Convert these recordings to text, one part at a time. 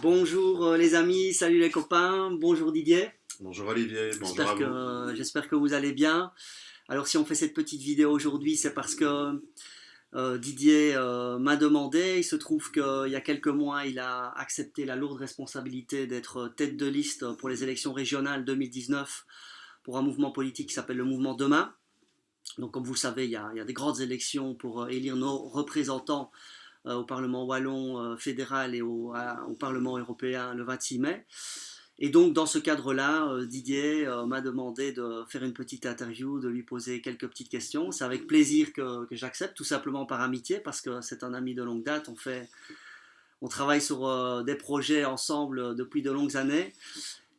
Bonjour les amis, salut les copains, bonjour Didier. Bonjour Olivier, bonjour à vous. J'espère que vous allez bien. Alors si on fait cette petite vidéo aujourd'hui, c'est parce que Didier m'a demandé. Il se trouve qu'il y a quelques mois, il a accepté la lourde responsabilité d'être tête de liste pour les élections régionales 2019 pour un mouvement politique qui s'appelle le Mouvement Demain. Donc comme vous le savez, il y a des grandes élections pour élire nos représentants au Parlement wallon fédéral et au Parlement européen le 26 mai. Et donc dans ce cadre-là, Didier m'a demandé de faire une petite interview, de lui poser quelques petites questions. C'est avec plaisir que j'accepte, tout simplement par amitié, parce que c'est un ami de longue date. On travaille sur des projets ensemble depuis de longues années.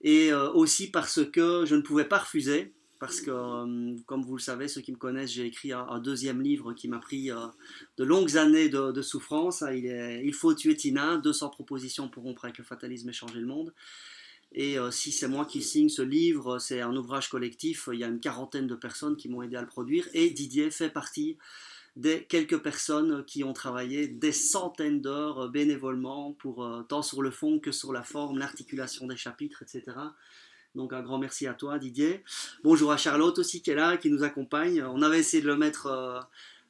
Et aussi parce que je ne pouvais pas refuser, parce que, comme vous le savez, ceux qui me connaissent, j'ai écrit un deuxième livre qui m'a pris de longues années de souffrance. Il faut tuer Tina, 200 propositions pour rompre avec le fatalisme et changer le monde. Et si c'est moi qui signe ce livre, c'est un ouvrage collectif, il y a une quarantaine de personnes qui m'ont aidé à le produire, et Didier fait partie des quelques personnes qui ont travaillé des centaines d'heures bénévolement pour tant sur le fond que sur la forme, l'articulation des chapitres, etc. Donc un grand merci à toi Didier. Bonjour à Charlotte aussi qui est là, qui nous accompagne. On avait essayé de le mettre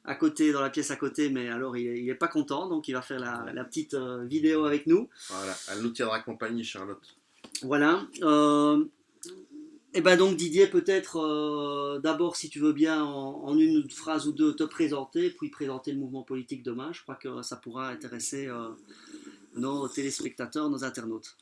à côté, dans la pièce à côté, mais alors il n'est pas content, donc il va faire la petite vidéo avec nous. Voilà, elle nous tiendra compagnie, Charlotte. Voilà. Et ben donc Didier, peut-être d'abord si tu veux bien en une phrase ou deux te présenter, puis présenter le mouvement politique demain. Je crois que ça pourra intéresser nos téléspectateurs, nos internautes.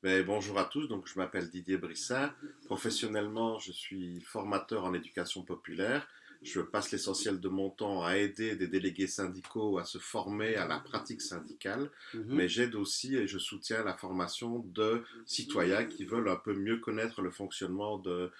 Mais bonjour à tous, donc je m'appelle Didier Brissat. Professionnellement, je suis formateur en éducation populaire. Je passe l'essentiel de mon temps à aider des délégués syndicaux à se former à la pratique syndicale, mais j'aide aussi et je soutiens la formation de citoyens qui veulent un peu mieux connaître le fonctionnement de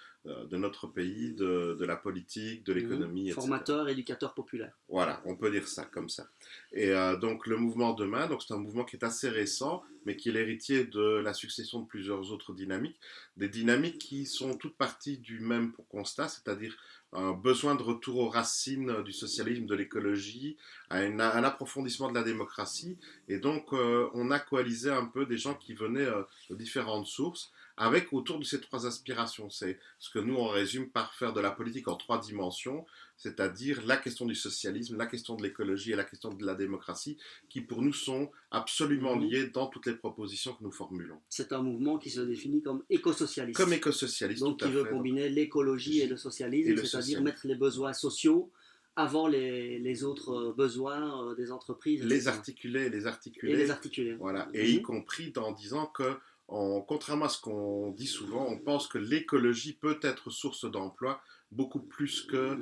notre pays, de la politique, de l'économie, etc. Formateur, éducateur populaire. Voilà, on peut dire ça comme ça. Et donc le mouvement Demain, donc c'est un mouvement qui est assez récent, mais qui est l'héritier de la succession de plusieurs autres dynamiques, des dynamiques qui sont toutes parties du même constat, c'est-à-dire un besoin de retour aux racines du socialisme, de l'écologie, à un approfondissement de la démocratie. Et donc on a coalisé un peu des gens qui venaient de différentes sources, avec autour de ces trois aspirations. C'est ce que nous on résume par faire de la politique en trois dimensions, c'est-à-dire la question du socialisme, la question de l'écologie et la question de la démocratie, qui pour nous sont absolument liées dans toutes les propositions que nous formulons. C'est un mouvement qui se définit comme écosocialiste. Comme écosocialiste, donc tout à qui fait. veut combiner l'écologie et le socialisme, c'est-à-dire mettre les besoins sociaux avant les autres besoins des entreprises. Les articuler, les articuler. Et les articuler. Voilà, et y compris en disant que contrairement à ce qu'on dit souvent, on pense que l'écologie peut être source d'emploi beaucoup plus que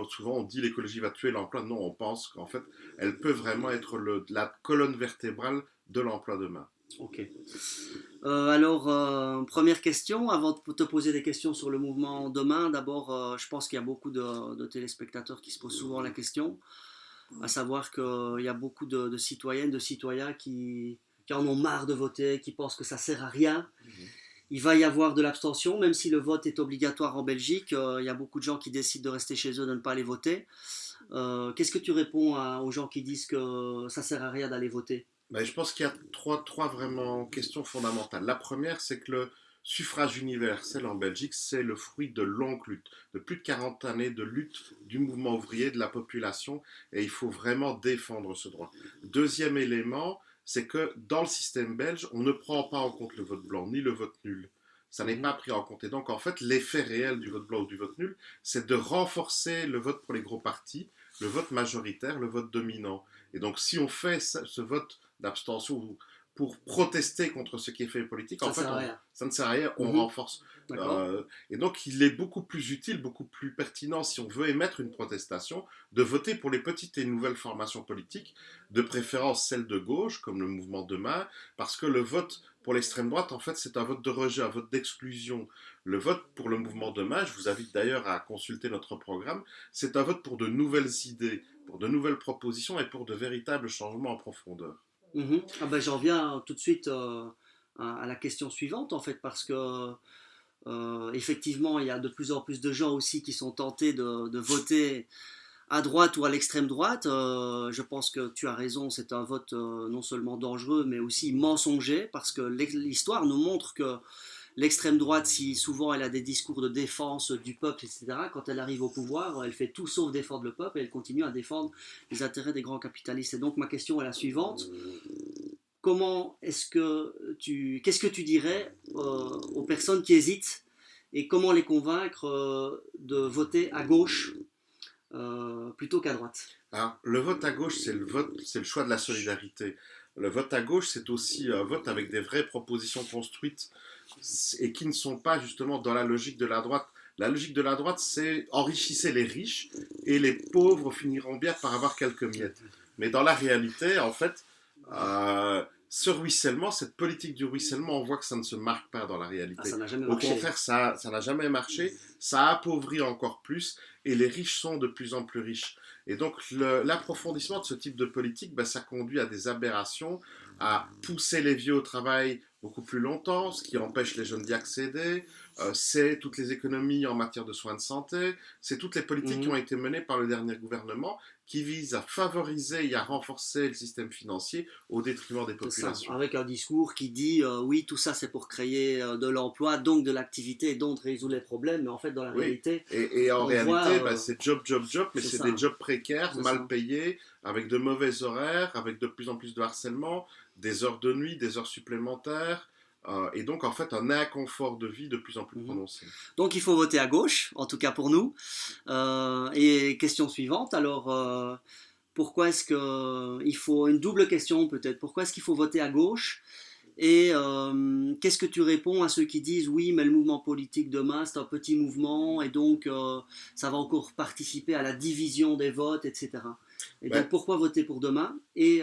souvent on dit l'écologie va tuer l'emploi. Non, on pense qu'en fait, elle peut vraiment être la colonne vertébrale de l'emploi demain. Ok. Alors, première question, avant de te poser des questions sur le mouvement demain, d'abord, je pense qu'il y a beaucoup de téléspectateurs qui se posent souvent la question, à savoir qu'il y a beaucoup de citoyennes, de citoyens qui en ont marre de voter, qui pensent que ça sert à rien. Il va y avoir de l'abstention, même si le vote est obligatoire en Belgique. Il y a beaucoup de gens qui décident de rester chez eux, de ne pas aller voter. Qu'est-ce que tu réponds aux gens qui disent que ça sert à rien d'aller voter? Ben, je pense qu'il y a trois vraiment questions fondamentales. La première, c'est que le suffrage universel en Belgique, c'est le fruit de longues luttes, de plus de 40 années de lutte du mouvement ouvrier, de la population, et il faut vraiment défendre ce droit. Deuxième élément, c'est que dans le système belge, on ne prend pas en compte le vote blanc ni le vote nul. Ça n'est pas pris en compte. Et donc, en fait, l'effet réel du vote blanc ou du vote nul, c'est de renforcer le vote pour les gros partis, le vote majoritaire, le vote dominant. Et donc, si on fait ce vote d'abstention pour protester contre ce qui est fait politique, en fait, ça ne sert à rien, on renforce. Et donc, il est beaucoup plus utile, beaucoup plus pertinent, si on veut émettre une protestation, de voter pour les petites et nouvelles formations politiques, de préférence celles de gauche, comme le mouvement Demain, parce que le vote pour l'extrême droite, en fait, c'est un vote de rejet, un vote d'exclusion. Le vote pour le mouvement Demain, je vous invite d'ailleurs à consulter notre programme, c'est un vote pour de nouvelles idées, pour de nouvelles propositions et pour de véritables changements en profondeur. Ah ben, j'en viens tout de suite à la question suivante, en fait, parce que effectivement, il y a de plus en plus de gens aussi qui sont tentés de voter à droite ou à l'extrême droite. Je pense que tu as raison, c'est un vote non seulement dangereux, mais aussi mensonger, parce que l'histoire nous montre que l'extrême droite, si souvent elle a des discours de défense du peuple, etc., quand elle arrive au pouvoir, elle fait tout sauf défendre le peuple et elle continue à défendre les intérêts des grands capitalistes. Et donc ma question est la suivante. Qu'est-ce que tu dirais aux personnes qui hésitent et comment les convaincre de voter à gauche plutôt qu'à droite? Alors, le vote à gauche, c'est le choix de la solidarité. Le vote à gauche, c'est aussi un vote avec des vraies propositions construites et qui ne sont pas justement dans la logique de la droite. La logique de la droite, c'est enrichissez les riches et les pauvres finiront bien par avoir quelques miettes. Mais dans la réalité, en fait, ce ruissellement, cette politique du ruissellement, on voit que ça ne se marque pas dans la Ah, réalité. ça n'a jamais Au marché. contraire, ça n'a jamais marché, ça appauvrit encore plus et les riches sont de plus en plus riches. Et donc l'approfondissement de ce type de politique, ben, ça conduit à des aberrations, à pousser les vieux au travail beaucoup plus longtemps, ce qui empêche les jeunes d'y accéder. C'est toutes les économies en matière de soins de santé, c'est toutes les politiques qui ont été menées par le dernier gouvernement qui visent à favoriser et à renforcer le système financier au détriment des populations. Ça, avec un discours qui dit oui, tout ça c'est pour créer de l'emploi, donc de l'activité, donc résoudre les problèmes, mais en fait dans la Oui, réalité, et en on voit, réalité, bah, c'est job, job, job, mais c'est ça, des jobs précaires, c'est mal ça. payés, avec de mauvais horaires, avec de plus en plus de harcèlement, des heures de nuit, des heures supplémentaires, et donc en fait un inconfort de vie de plus en plus prononcé. Donc il faut voter à gauche, en tout cas pour nous. Et question suivante, alors pourquoi est-ce que il faut une double question peut-être? Pourquoi est-ce qu'il faut voter à gauche? Et qu'est-ce que tu réponds à ceux qui disent oui, mais le mouvement politique demain c'est un petit mouvement et donc ça va encore participer à la division des votes, etc. Et Ben, donc pourquoi voter pour demain? Et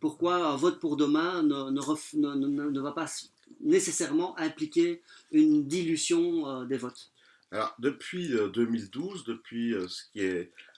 pourquoi un vote pour demain ne va pas nécessairement impliquer une dilution des votes? alors depuis 2012, depuis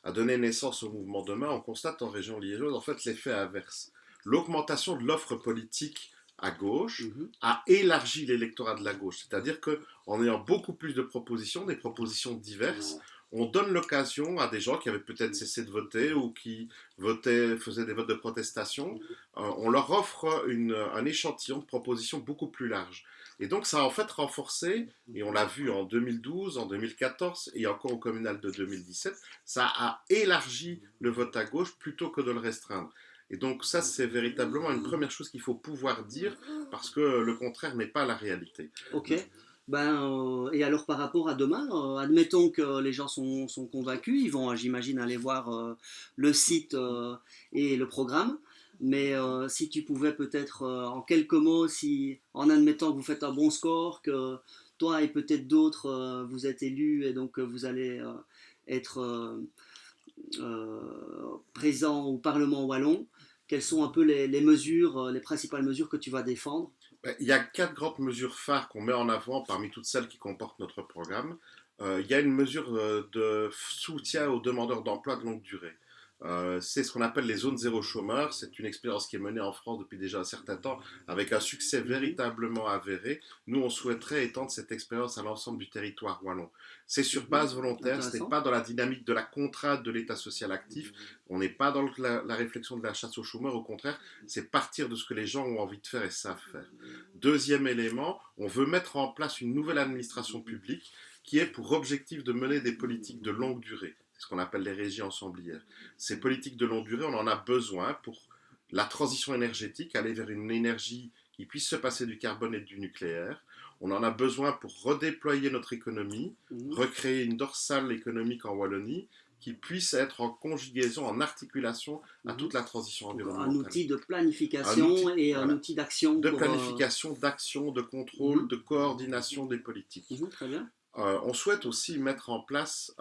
a donné naissance au mouvement Demain, on constate en région liégeoise en fait l'effet inverse. L'augmentation de l'offre politique à gauche a élargi l'électorat de la gauche. C'est-à-dire qu'en ayant beaucoup plus de propositions, des propositions diverses, on donne l'occasion à des gens qui avaient peut-être cessé de voter ou qui faisaient des votes de protestation, on leur offre un échantillon de propositions beaucoup plus large. Et donc ça a en fait renforcé, et on l'a vu en 2012, en 2014 et encore au communal de 2017, ça a élargi le vote à gauche plutôt que de le restreindre. Et donc ça, c'est véritablement une première chose qu'il faut pouvoir dire, parce que le contraire n'est pas la réalité. Ok. Et alors par rapport à demain, admettons que les gens sont convaincus, ils vont, j'imagine, aller voir le site et le programme. Mais si tu pouvais peut-être en quelques mots, si en admettant que vous faites un bon score, que toi et peut-être d'autres vous êtes élus et donc vous allez être présents au Parlement wallon, quelles sont un peu les mesures, les principales mesures que tu vas défendre? Il y a 4 grandes mesures phares qu'on met en avant parmi toutes celles qui comportent notre programme. Il y a une mesure de soutien aux demandeurs d'emploi de longue durée. C'est ce qu'on appelle les zones zéro chômeur. C'est une expérience qui est menée en France depuis déjà un certain temps avec un succès véritablement avéré. Nous, on souhaiterait étendre cette expérience à l'ensemble du territoire wallon. C'est sur base volontaire, ce n'est pas dans la dynamique de la contrainte de l'État social actif. On n'est pas dans la réflexion de la chasse aux chômeurs, au contraire, c'est partir de ce que les gens ont envie de faire et savent faire. Deuxième élément, on veut mettre en place une nouvelle administration publique qui est pour objectif de mener des politiques de longue durée. C'est ce qu'on appelle les régies ensemblières. Ces politiques de longue durée, on en a besoin pour la transition énergétique, aller vers une énergie qui puisse se passer du carbone et du nucléaire. On en a besoin pour redéployer notre économie, recréer une dorsale économique en Wallonie qui puisse être en conjugaison, en articulation à toute la transition environnementale. Un outil de planification un outil d'action. De planification, d'action, de contrôle, de coordination des politiques. Très bien. On souhaite aussi mettre en place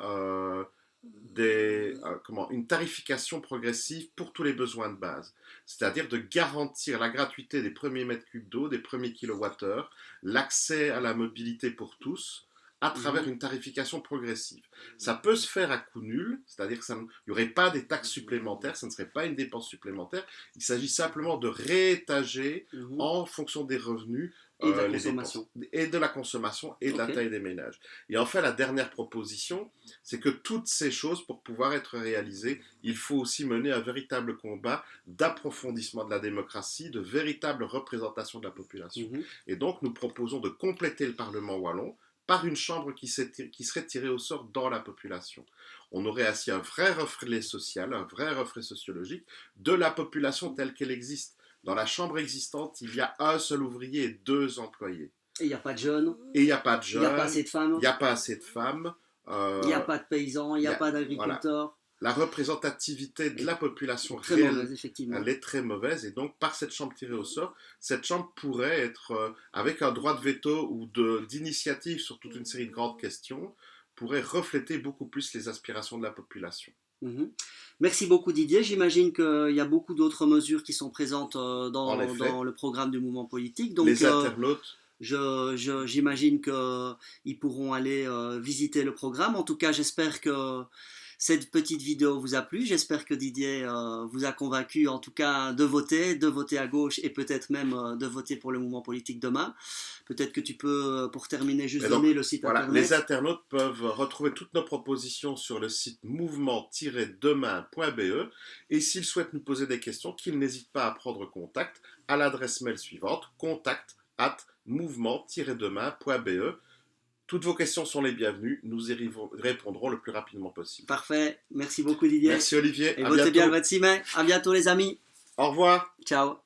une tarification progressive pour tous les besoins de base. C'est-à-dire de garantir la gratuité des premiers mètres cubes d'eau, des premiers kilowattheures, l'accès à la mobilité pour tous, à travers une tarification progressive. Ça peut se faire à coût nul, c'est-à-dire qu'il n'y aurait pas des taxes supplémentaires, ça ne serait pas une dépense supplémentaire, il s'agit simplement de réétager en fonction des revenus Et de la les consommation. dépenses. Et de la consommation et de la taille des ménages. Et enfin, la dernière proposition, c'est que toutes ces choses, pour pouvoir être réalisées, il faut aussi mener un véritable combat d'approfondissement de la démocratie, de véritable représentation de la population. Et donc, nous proposons de compléter le Parlement wallon par une chambre qui serait tirée au sort dans la population. On aurait ainsi un vrai reflet social, un vrai reflet sociologique de la population telle qu'elle existe. Dans la chambre existante, il y a un seul ouvrier et 2 employés. Et il n'y a pas de jeunes. Et il n'y a pas de jeunes. Il n'y a pas assez de femmes. Il n'y a pas assez de femmes. Il n'y a pas de paysans, il n'y a pas d'agriculteurs. Voilà. La représentativité de la population très mauvaise, effectivement. Elle est très mauvaise. Et donc, par cette chambre tirée au sort, cette chambre pourrait être, avec un droit de veto ou d'initiative sur toute une série de grandes questions, pourrait refléter beaucoup plus les aspirations de la population. Merci beaucoup Didier, j'imagine qu'il y a beaucoup d'autres mesures qui sont présentes dans le programme du mouvement politique. Donc, les internautes, j'imagine qu'ils pourront aller visiter le programme. En tout cas, j'espère que cette petite vidéo vous a plu. J'espère que Didier vous a convaincu en tout cas de voter à gauche et peut-être même de voter pour le mouvement politique demain. Peut-être que tu peux, pour terminer, juste donner le site internet. Les internautes peuvent retrouver toutes nos propositions sur le site mouvement-demain.be et s'ils souhaitent nous poser des questions, qu'ils n'hésitent pas à prendre contact à l'adresse mail suivante, contact@mouvement-demain.be. Toutes vos questions sont les bienvenues, nous y répondrons le plus rapidement possible. Parfait, merci beaucoup Didier. Merci Olivier, et votez bien le 26 mai. À bientôt les amis. Au revoir. Ciao.